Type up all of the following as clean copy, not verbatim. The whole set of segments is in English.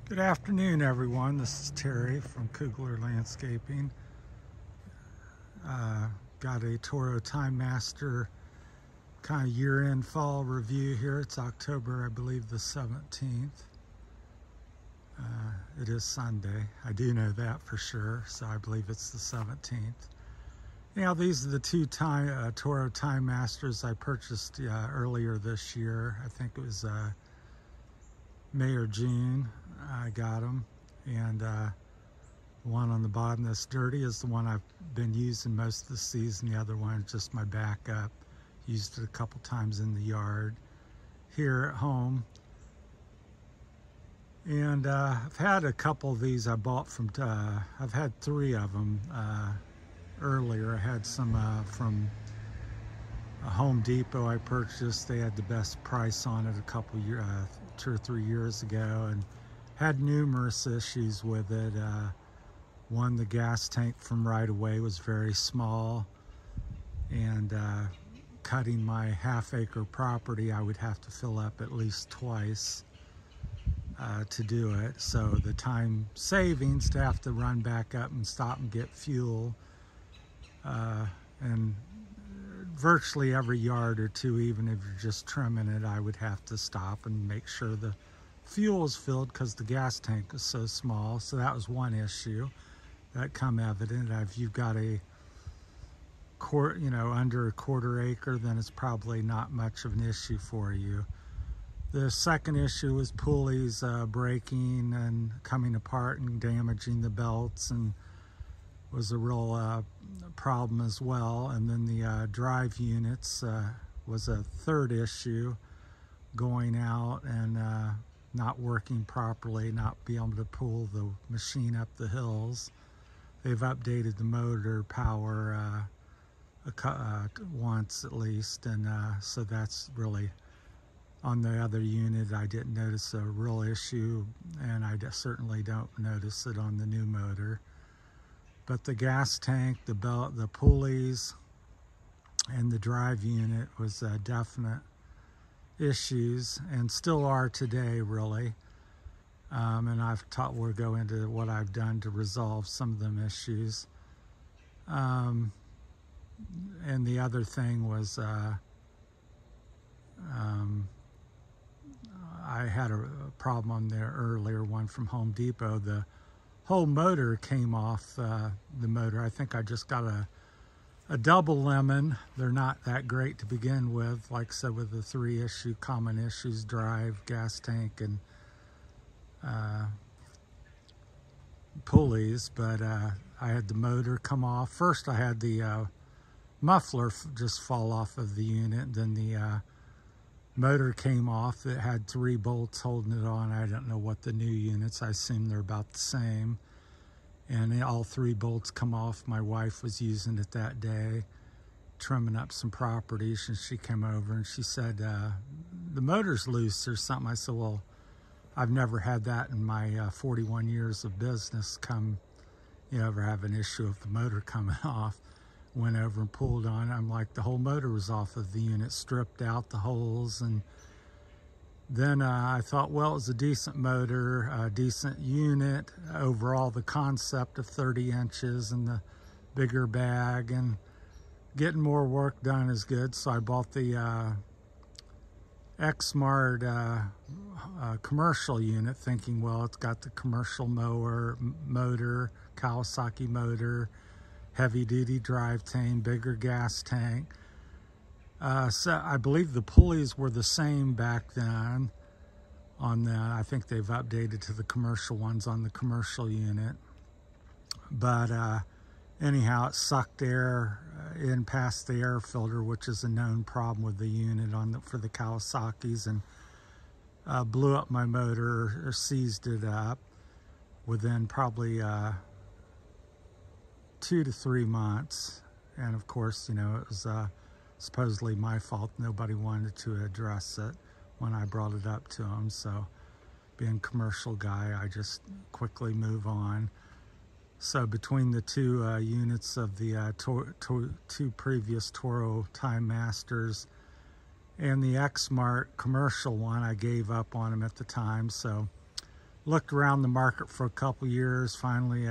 Good afternoon, everyone. This is Terry from Kugler Landscaping. Got a Toro TimeMaster kind of year-end fall review here. It's October, I believe, the 17th. It is Sunday. I do know that for sure, so I believe it's the 17th. Now, these are the two Toro TimeMasters I purchased earlier this year. I think it was May or June. I got them, and the one on the bottom that's dirty is the one I've been using most of the season. The other one is just my backup. Used it a couple times in the yard here at home. And I've had a couple of these I bought from, I've had 3 of them earlier. I had some from a Home Depot I purchased. They had the best price on it a couple years, 2 or 3 years ago, and had numerous issues with it. One, the gas tank from right away was very small, and cutting my half-acre property, I would have to fill up at least twice to do it. So the time savings to have to run back up and stop and get fuel, and virtually every yard or two, even if you're just trimming it, I would have to stop and make sure the fuel is filled because the gas tank is so small. So that was one issue that come evident. If you've got a under a quarter acre, then it's probably not much of an issue for you. The second issue was pulleys breaking and coming apart and damaging the belts, and was a real problem as well. And then the drive units was a third issue, going out and not working properly, not being able to pull the machine up the hills. They've updated the motor power once at least, and so that's really, on the other unit I didn't notice a real issue, and I certainly don't notice it on the new motor. But the gas tank, the belt, the pulleys, and the drive unit was definite issues, and still are today, really. And we'll go into what I've done to resolve some of them issues. And the other thing was I had a problem on the earlier one from Home Depot. The whole motor came off the motor. I think I just got a double lemon. They're not that great to begin with, like I said, with the 3 common issues: drive, gas tank, and pulleys. But I had the motor come off. First I had the muffler just fall off of the unit. Then the motor came off. It had 3 bolts holding it on. I don't know what the new units, I assume they're about the same. And all 3 bolts come off. My wife was using it that day, trimming up some properties, and she came over and she said, the motor's loose or something. I said, well, I've never had that in my 41 years of business ever have an issue of the motor coming off. Went over and pulled on it. I'm like, the whole motor was off of the unit, stripped out the holes. And then I thought, well, it was a decent motor, a decent unit. Overall, the concept of 30 inches and the bigger bag and getting more work done is good. So I bought the X-Mart commercial unit, thinking, well, it's got the commercial motor, Kawasaki motor, heavy-duty drive tank, bigger gas tank. So I believe the pulleys were the same back then on the, I think they've updated to the commercial ones on the commercial unit. But anyhow, it sucked air in past the air filter, which is a known problem with the unit for the Kawasaki's, and blew up my motor, or seized it up within probably 2 to 3 months. And of course, it was supposedly my fault. Nobody wanted to address it when I brought it up to them. So being a commercial guy, I just quickly move on. So between the 2 units of the 2 previous Toro TimeMasters and the X-Mart commercial one, I gave up on them at the time. So looked around the market for a couple years, finally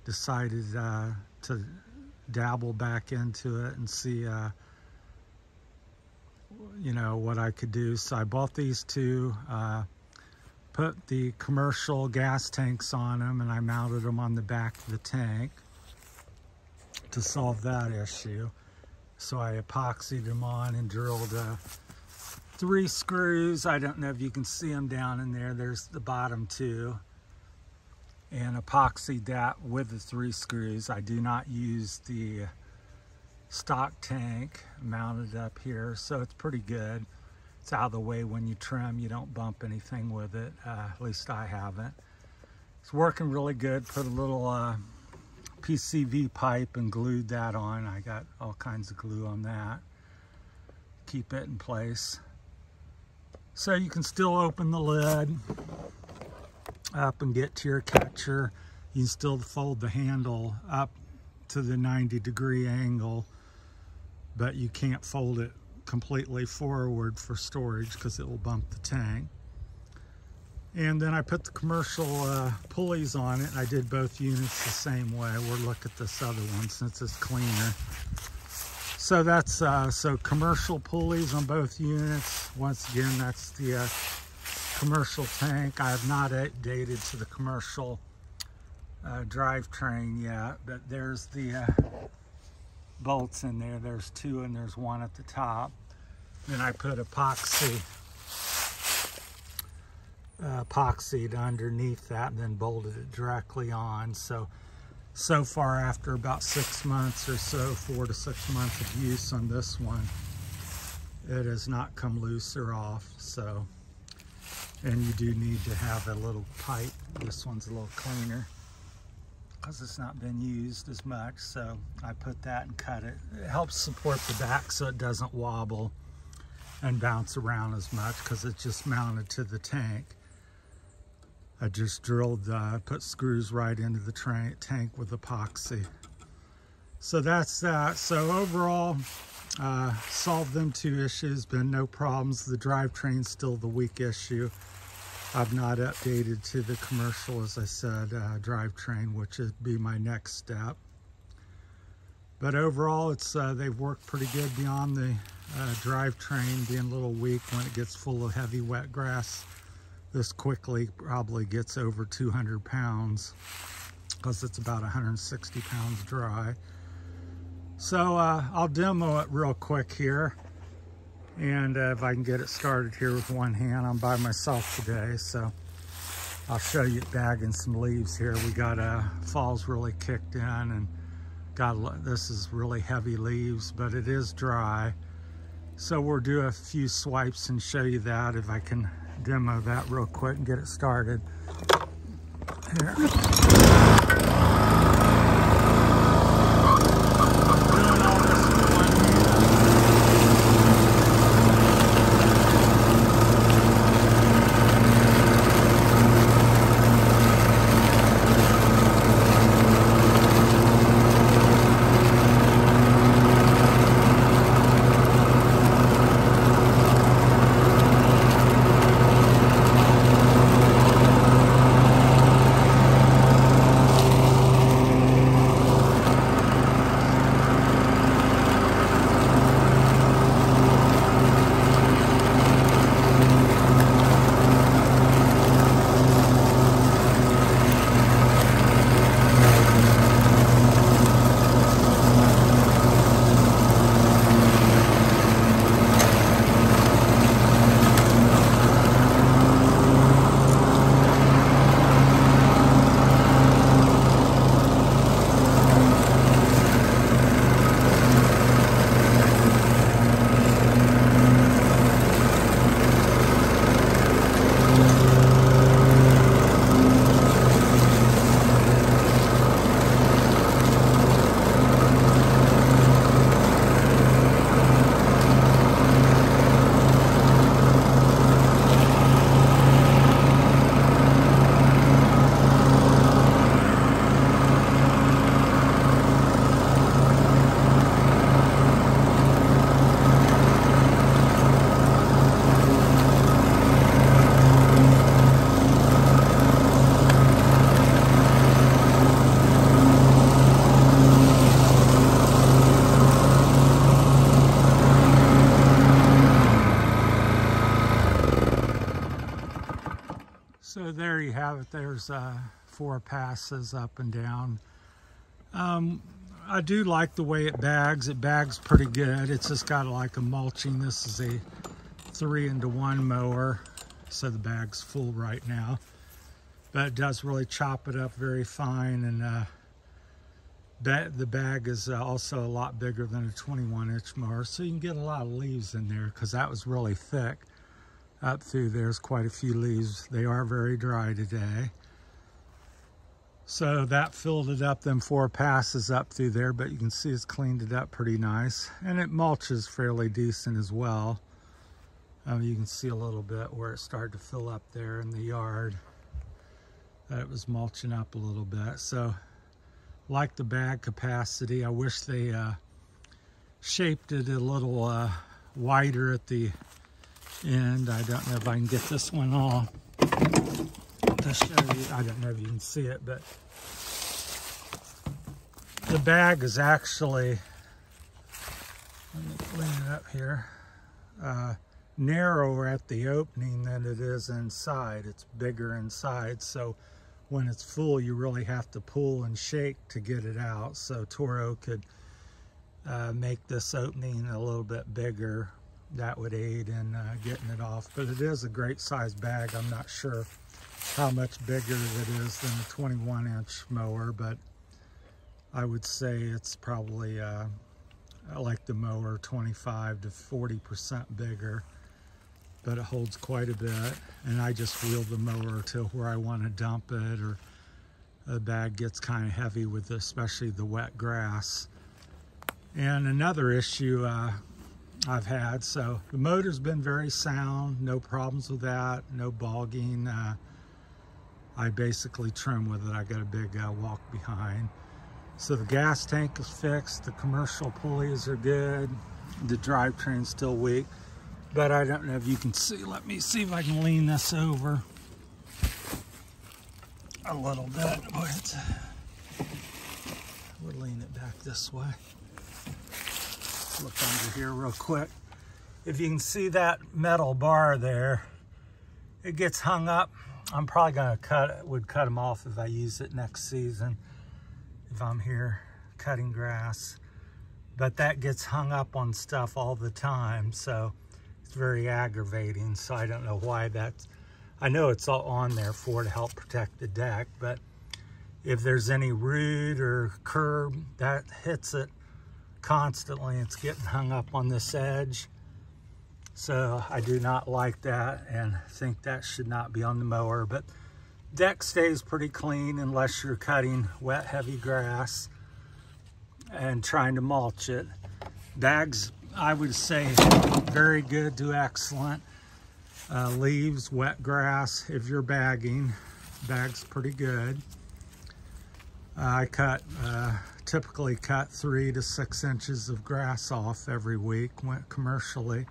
decided to dabble back into it and see you know, what I could do. So I bought these two, put the commercial gas tanks on them, and I mounted them on the back of the tank to solve that issue. So I epoxied them on and drilled 3 screws. I don't know if you can see them down in there. There's the bottom 2. And epoxied that with the 3 screws. I do not use the stock tank mounted up here, so it's pretty good. It's out of the way when you trim. You don't bump anything with it. At least I haven't. It's working really good. Put a little PCV pipe and glued that on. I got all kinds of glue on that. Keep it in place. So you can still open the lid up and get to your catcher. You can still fold the handle up to the 90-degree angle, but you can't fold it completely forward for storage because it will bump the tank. And then I put the commercial pulleys on it. I did both units the same way. We'll look at this other one since it's cleaner. So that's so commercial pulleys on both units. Once again, that's the commercial tank. I have not updated to the commercial drivetrain yet, but there's the bolts in there. There's 2 and there's 1 at the top. Then I put epoxied underneath that and then bolted it directly on. So far, after about 6 months or so, 4 to 6 months of use on this one, it has not come loose or off. So, and you do need to have a little pipe. This one's a little cleaner because it's not been used as much. So I put that and cut it. It helps support the back so it doesn't wobble and bounce around as much because it's just mounted to the tank. I just drilled, put screws right into the tank with epoxy. So that's that. So overall, solved them 2 issues, been no problems. The drivetrain's still the weak issue. I've not updated to the commercial, as I said, drivetrain, which would be my next step. But overall, it's they've worked pretty good beyond the drivetrain being a little weak when it gets full of heavy wet grass. This quickly probably gets over 200 pounds because it's about 160 pounds dry. So I'll demo it real quick here. And if I can get it started here with one hand, I'm by myself today. So I'll show you bagging some leaves here. We got fall's really kicked in and this is really heavy leaves, but it is dry. So we'll do a few swipes and show you that if I can demo that real quick and get it started. Here. So there you have it. There's 4 passes up and down. I do like the way it bags. It bags pretty good. It's just got like a mulching. This is a 3-into-1 mower, so the bag's full right now. But it does really chop it up very fine, and the bag is also a lot bigger than a 21-inch mower, so you can get a lot of leaves in there, because that was really thick. Up through there's quite a few leaves. They are very dry today. So that filled it up, them 4 passes up through there, but you can see it's cleaned it up pretty nice. And it mulches fairly decent as well. You can see a little bit where it started to fill up there in the yard. That was mulching up a little bit. So, like the bag capacity, I wish they shaped it a little wider at the end. I don't know if I can get this one off to show you. I don't know if you can see it, but the bag is actually, let me clean it up here, narrower at the opening than it is inside. It's bigger inside, so when it's full you really have to pull and shake to get it out. So Toro could make this opening a little bit bigger. That would aid in getting it off. But it is a great size bag. I'm not sure how much bigger it is than a 21-inch mower, but I would say it's probably like the mower, 25 to 40% bigger. But it holds quite a bit, and I just wheel the mower to where I want to dump it, or the bag gets kind of heavy with especially the wet grass. And another issue I've had, so the motor's been very sound, no problems with that, no bogging. I basically trim with it. I got a big walk behind. So the gas tank is fixed, the commercial pulleys are good, the drivetrain's still weak. But I don't know if you can see. Let me see if I can lean this over a little bit. We'll lean it back this way. Look under here real quick. If you can see that metal bar there, it gets hung up. I'm probably gonna cut them off if I use it next season, if I'm here cutting grass. But that gets hung up on stuff all the time, so it's very aggravating. So I don't know why that's, I know it's all on there to help protect the deck, but if there's any root or curb that hits it constantly, it's getting hung up on this edge. So I do not like that and think that should not be on the mower. But deck stays pretty clean unless you're cutting wet, heavy grass and trying to mulch it. Bags, I would say, very good to excellent. Leaves, wet grass, if you're bagging, bag's pretty good. I typically cut 3 to 6 inches of grass off every week, went commercially.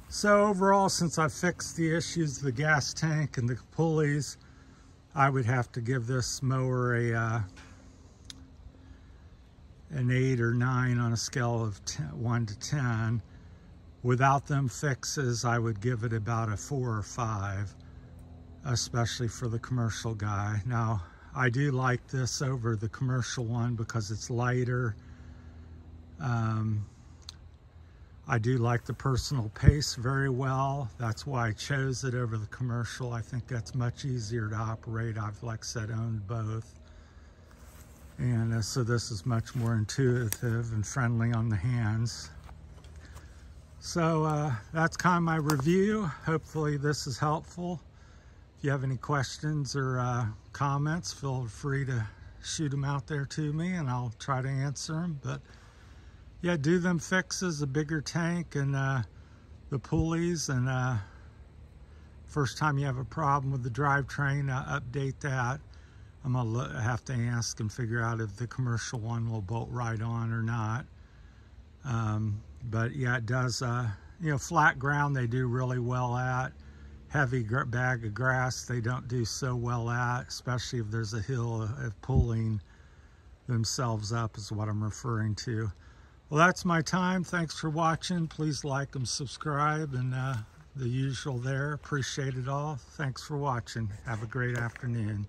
So overall, since I fixed the issues, the gas tank and the pulleys, I would have to give this mower an 8 or 9 on a scale of 1 to 10. Without them fixes, I would give it about a 4 or 5, especially for the commercial guy. Now, I do like this over the commercial one because it's lighter. I do like the personal pace very well. That's why I chose it over the commercial. I think that's much easier to operate. I've, like I said, owned both. And so this is much more intuitive and friendly on the hands. So that's kind of my review. Hopefully this is helpful. If you have any questions or comments, feel free to shoot them out there to me and I'll try to answer them. But yeah, do them fixes, a bigger tank and the pulleys, and first time you have a problem with the drivetrain, update that. I'm gonna have to ask and figure out if the commercial one will bolt right on or not. But yeah, it does, you know, flat ground they do really well at. Heavy bag of grass they don't do so well at, especially if there's a hill of pulling themselves up is what I'm referring to. Well, that's my time. Thanks for watching. Please like and subscribe, and the usual there. Appreciate it all. Thanks for watching. Have a great afternoon.